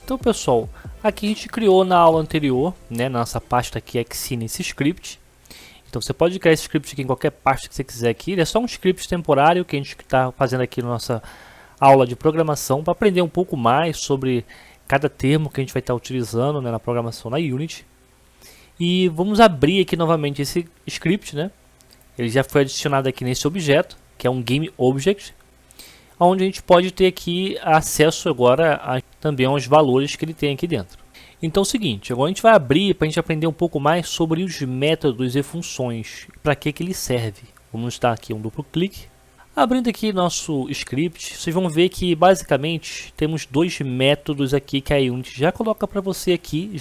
Então pessoal, aqui a gente criou na aula anterior, né, na nossa pasta aqui Exynis Script. Então você pode criar esse script aqui em qualquer pasta que você quiser aqui. Ele é só um script temporário que a gente está fazendo aqui na nossa aula de programação para aprender um pouco mais sobre cada termo que a gente vai estar utilizando, né, na programação na Unity. E vamos abrir aqui novamente esse script, né? Ele já foi adicionado aqui nesse objeto, que é um Game Object, onde a gente pode ter aqui acesso agora também aos valores que ele tem aqui dentro. Então é o seguinte, agora a gente vai abrir para a gente aprender um pouco mais sobre os métodos e funções, para que ele serve. Vamos dar aqui um duplo clique. Abrindo aqui nosso script, vocês vão ver que basicamente temos dois métodos aqui que a Unity já coloca para você aqui,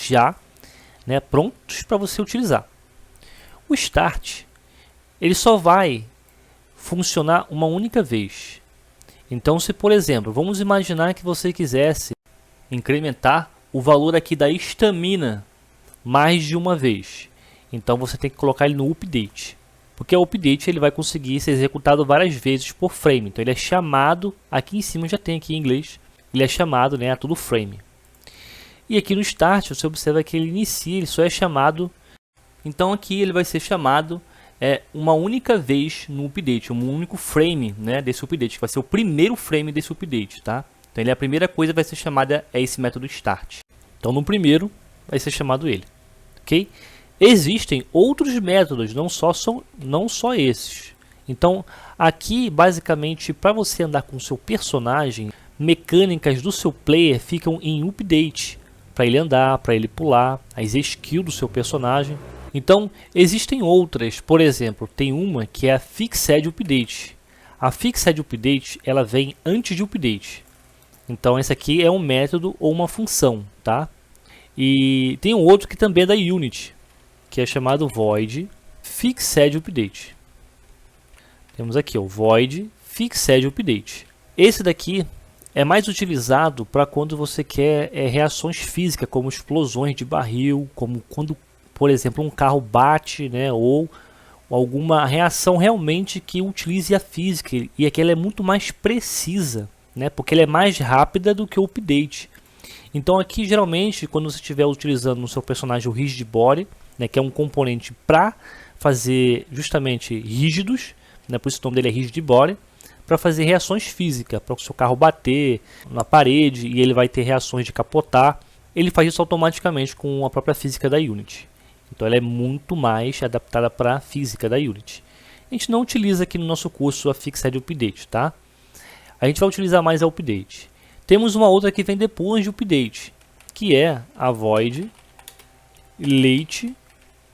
né, prontos para você utilizar. O Start, ele só vai funcionar uma única vez. Então, se por exemplo, vamos imaginar que você quisesse incrementar o valor aqui da estamina mais de uma vez. Então você tem que colocar ele no update. Porque o update ele vai conseguir ser executado várias vezes por frame. Então ele é chamado, aqui em cima já tem aqui em inglês, ele é chamado, né, a todo frame. E aqui no Start você observa que ele inicia, ele só é chamado. Então aqui ele vai ser chamado uma única vez no update, um único frame, né, desse update, que vai ser o primeiro frame desse update, tá? Então ele, a primeira coisa vai ser chamada esse método Start. Então no primeiro vai ser chamado ele, ok? Existem outros métodos, não só esses. Então aqui basicamente para você andar com o seu personagem, mecânicas do seu player ficam em update, para ele andar, para ele pular, as skills do seu personagem. Então existem outras, por exemplo, tem uma que é a Fixed Update. A Fixed Update ela vem antes de update. Então esse aqui é um método ou uma função, tá? E tem um outro que também é da Unity, que é chamado Void Fixed Update. Temos aqui o Void Fixed Update. Esse daqui é mais utilizado para quando você quer reações físicas, como explosões de barril, como quando, por exemplo, um carro bate, né, ou alguma reação realmente que utilize a física. E aqui ela é muito mais precisa, né, porque ela é mais rápida do que o update. Então aqui geralmente quando você estiver utilizando no seu personagem o Rigid Body, né, que é um componente para fazer justamente rígidos, né, por isso o nome dele é Rigid Body, para fazer reações físicas, para o seu carro bater na parede e ele vai ter reações de capotar. Ele faz isso automaticamente com a própria física da Unity. Então ela é muito mais adaptada para a física da Unity. A gente não utiliza aqui no nosso curso a Fixed Update, tá? A gente vai utilizar mais a Update. Temos uma outra que vem depois de Update, que é a Void Late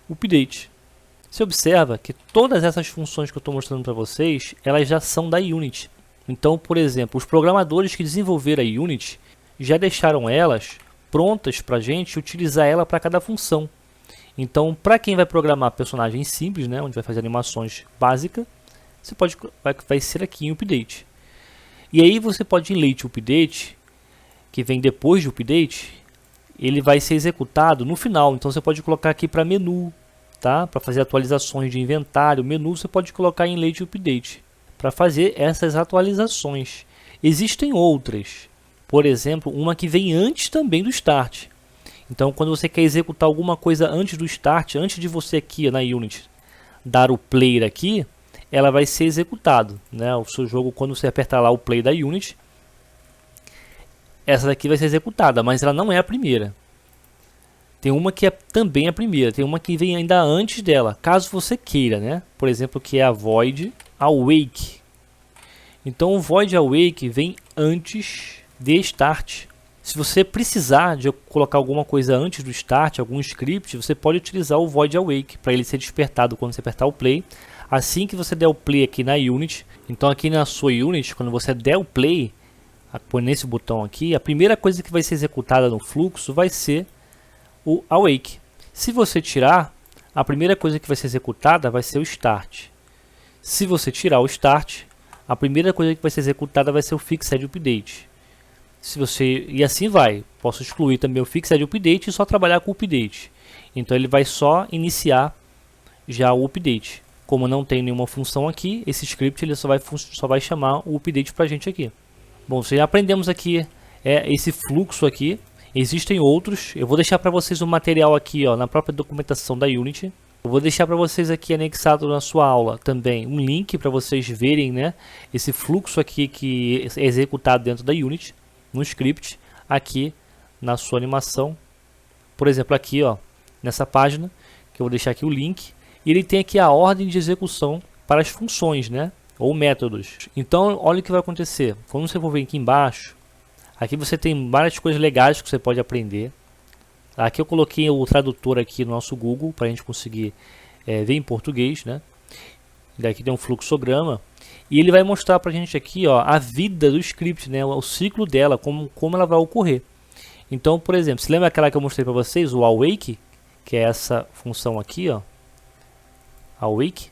Update. Você observa que todas essas funções que eu estou mostrando para vocês, elas já são da Unity. Então, por exemplo, os programadores que desenvolveram a Unity já deixaram elas prontas para a gente utilizar ela para cada função. Então, para quem vai programar personagens simples, né, onde vai fazer animações básicas, você vai ser aqui em Update. E aí você pode ir em Late Update, que vem depois de Update, ele vai ser executado no final. Então você pode colocar aqui para menu, tá? Para fazer atualizações de inventário, menu você pode colocar em Late Update, para fazer essas atualizações. Existem outras, por exemplo, uma que vem antes também do Start. Então quando você quer executar alguma coisa antes do Start, antes de você aqui na Unity dar o play aqui, ela vai ser executado, né? O seu jogo, quando você apertar lá o play da Unity, essa daqui vai ser executada, mas ela não é a primeira. Tem uma que é também a primeira, tem uma que vem ainda antes dela, caso você queira, né? Por exemplo, que é a Void Awake. Então o Void Awake vem antes de Start. Se você precisar de colocar alguma coisa antes do Start, algum script, você pode utilizar o Void Awake para ele ser despertado quando você apertar o play. Assim que você der o play aqui na Unity, então aqui na sua Unity, quando você der o play, nesse botão aqui, a primeira coisa que vai ser executada no fluxo vai ser o Awake. Se você tirar, a primeira coisa que vai ser executada vai ser o Start. Se você tirar o Start, a primeira coisa que vai ser executada vai ser o Fixed Update. E assim vai. Posso excluir também o Fixed Update e só trabalhar com o Update. Então ele vai só iniciar já o Update. Como não tem nenhuma função aqui, esse script ele só vai chamar o update para a gente aqui. Bom, já aprendemos aqui esse fluxo aqui. Existem outros, eu vou deixar para vocês um material aqui, ó, na própria documentação da Unity. Eu vou deixar para vocês aqui anexado na sua aula também um link para vocês verem, né, esse fluxo aqui que é executado dentro da Unity, no script, aqui na sua animação. Por exemplo, aqui, ó, nessa página, que eu vou deixar aqui o link, e ele tem aqui a ordem de execução para as funções, né, ou métodos. Então, olha o que vai acontecer. Quando você for ver aqui embaixo, aqui você tem várias coisas legais que você pode aprender. Aqui eu coloquei o tradutor aqui no nosso Google para a gente conseguir ver em português, né? Daqui tem um fluxograma e ele vai mostrar para a gente aqui, ó, a vida do script, né? O ciclo dela, como ela vai ocorrer. Então, por exemplo, se lembra aquela que eu mostrei para vocês, o awake, que é essa função aqui, ó, awake.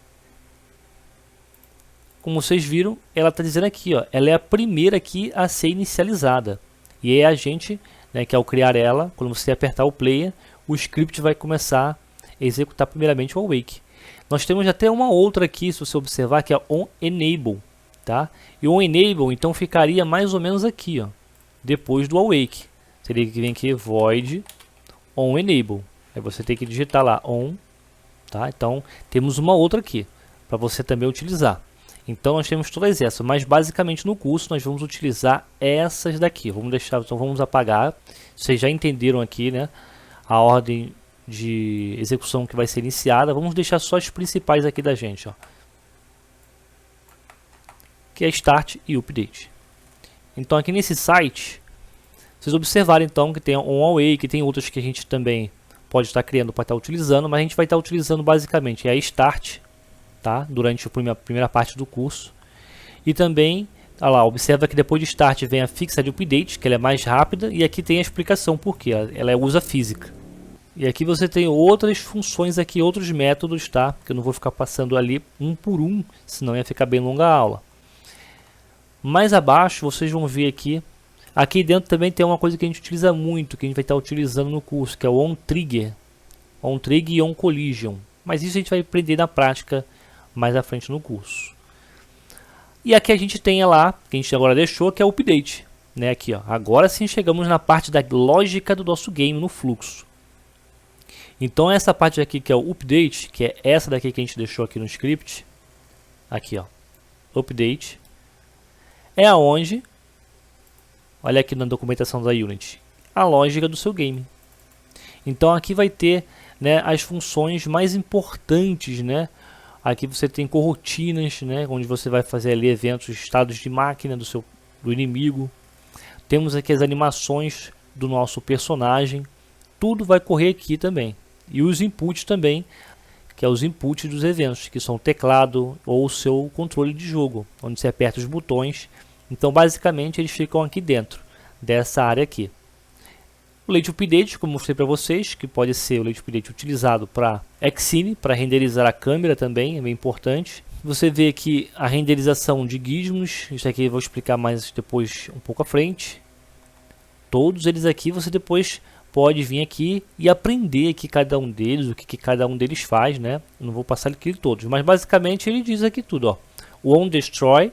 Como vocês viram, ela está dizendo aqui, ó, ela é a primeira aqui a ser inicializada. E é a gente, né, que ao criar ela, quando você apertar o player, o script vai começar a executar primeiramente o awake. Nós temos até uma outra aqui, se você observar, que é onEnable, tá? E o onEnable, então, ficaria mais ou menos aqui, ó, depois do awake. Seria que vem aqui void onEnable. Aí você tem que digitar lá on, tá? Então, temos uma outra aqui, para você também utilizar. Então nós temos todas essas, mas basicamente no curso nós vamos utilizar essas daqui. Vamos deixar, então vamos apagar. Vocês já entenderam aqui, né, a ordem de execução que vai ser iniciada. Vamos deixar só as principais aqui da gente, ó, que é Start e Update. Então aqui nesse site, vocês observaram então que tem onAwake, que tem outras que a gente também pode estar criando para estar utilizando, mas a gente vai estar utilizando basicamente a Start, tá? Durante a primeira parte do curso. E também, olha lá, observa que depois de Start vem a Fixed Update, que ela é mais rápida, e aqui tem a explicação por quê. Ela usa física. E aqui você tem outras funções aqui, outros métodos, tá? Que eu não vou ficar passando ali um por um, senão ia ficar bem longa a aula. Mais abaixo vocês vão ver aqui dentro também tem uma coisa que a gente utiliza muito, que a gente vai estar utilizando no curso, que é o onTrigger. OnTrigger e onCollision. Mas isso a gente vai aprender na prática mais à frente no curso. E aqui a gente tem lá, que a gente agora deixou, que é o update, né? Aqui, ó. Agora sim chegamos na parte da lógica do nosso game no fluxo. Então essa parte aqui que é o update, que é essa daqui que a gente deixou aqui no script, aqui, ó, update, é aonde, olha aqui na documentação da Unity, a lógica do seu game. Então aqui vai ter, né, as funções mais importantes, né? Aqui você tem coroutinas, né, onde você vai fazer ali eventos, estados de máquina do inimigo. Temos aqui as animações do nosso personagem. Tudo vai correr aqui também. E os inputs também, que é os inputs dos eventos, que são o teclado ou o seu controle de jogo, onde você aperta os botões. Então basicamente eles ficam aqui dentro dessa área aqui. O Late Update, como eu mostrei para vocês, que pode ser o Late Update utilizado para Xcine, para renderizar a câmera também, é bem importante. Você vê aqui a renderização de gizmos, isso aqui eu vou explicar mais depois um pouco à frente. Todos eles aqui você depois pode vir aqui e aprender aqui cada um deles, o que cada um deles faz, né? Eu não vou passar aqui todos, mas basicamente ele diz aqui tudo, ó. O onDestroy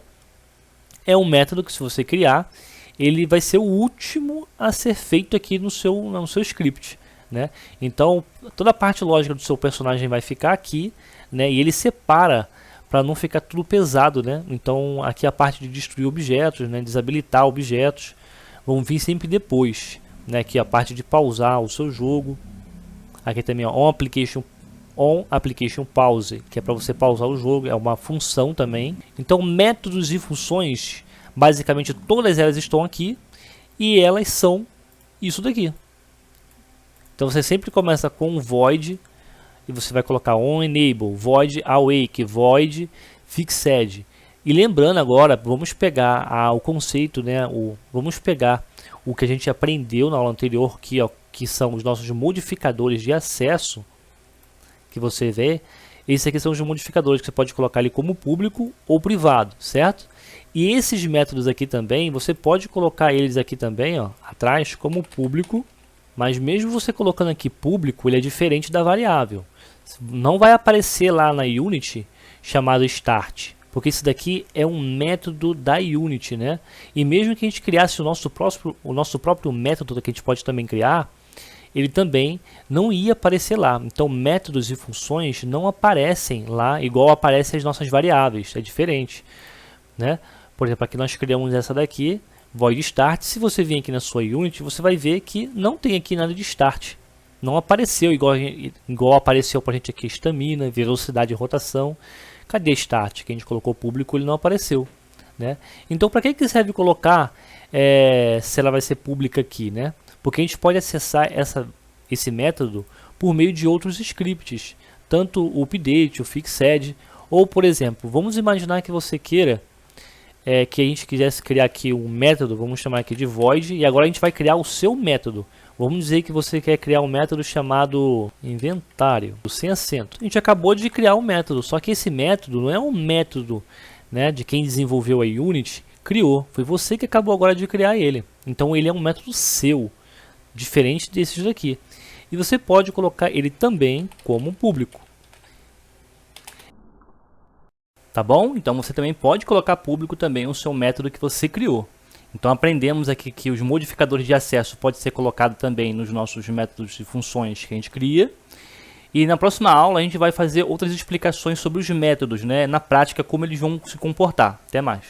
é um método que se você criar, ele vai ser o último a ser feito aqui no seu script, né? Então toda a parte lógica do seu personagem vai ficar aqui, né? E ele separa para não ficar tudo pesado, né? Então aqui a parte de destruir objetos, né? Desabilitar objetos, vão vir sempre depois, né? Aqui a parte de pausar o seu jogo. Aqui também, ó, on application pause, que é para você pausar o jogo, é uma função também. Então métodos e funções, basicamente todas elas estão aqui e elas são isso daqui. Então você sempre começa com void e você vai colocar onEnable, void awake, void fixed. E lembrando agora, vamos pegar o conceito, né? Vamos pegar o que a gente aprendeu na aula anterior, que são os nossos modificadores de acesso, que você vê. Esses aqui são os modificadores que você pode colocar ali como público ou privado, certo? E esses métodos aqui também, você pode colocar eles aqui também, ó, atrás como público, mas mesmo você colocando aqui público, ele é diferente da variável. Não vai aparecer lá na Unity chamado start, porque esse daqui é um método da Unity, né? E mesmo que a gente criasse o nosso próprio método, que a gente pode também criar, ele também não ia aparecer lá. Então, métodos e funções não aparecem lá igual aparecem as nossas variáveis, é diferente, né? Por exemplo, aqui nós criamos essa daqui, void start. Se você vir aqui na sua Unity, você vai ver que não tem aqui nada de start. Não apareceu igual apareceu para a gente aqui estamina, velocidade de rotação. Cadê start? Que a gente colocou público, ele não apareceu, né? Então, para que serve colocar se ela vai ser pública aqui, né? Porque a gente pode acessar esse método por meio de outros scripts, tanto o update, o fixed, ou por exemplo, vamos imaginar que você queira que a gente quisesse criar aqui um método, vamos chamar aqui de void, e agora a gente vai criar o seu método. Vamos dizer que você quer criar um método chamado inventário, sem acento. A gente acabou de criar um método, só que esse método não é um método, né, de quem desenvolveu a Unity, criou. Foi você que acabou agora de criar ele. Então ele é um método seu, diferente desses daqui. E você pode colocar ele também como público. Tá bom? Então você também pode colocar público também o seu método que você criou. Então aprendemos aqui que os modificadores de acesso podem ser colocados também nos nossos métodos e funções que a gente cria. E na próxima aula a gente vai fazer outras explicações sobre os métodos, né? Na prática, como eles vão se comportar. Até mais!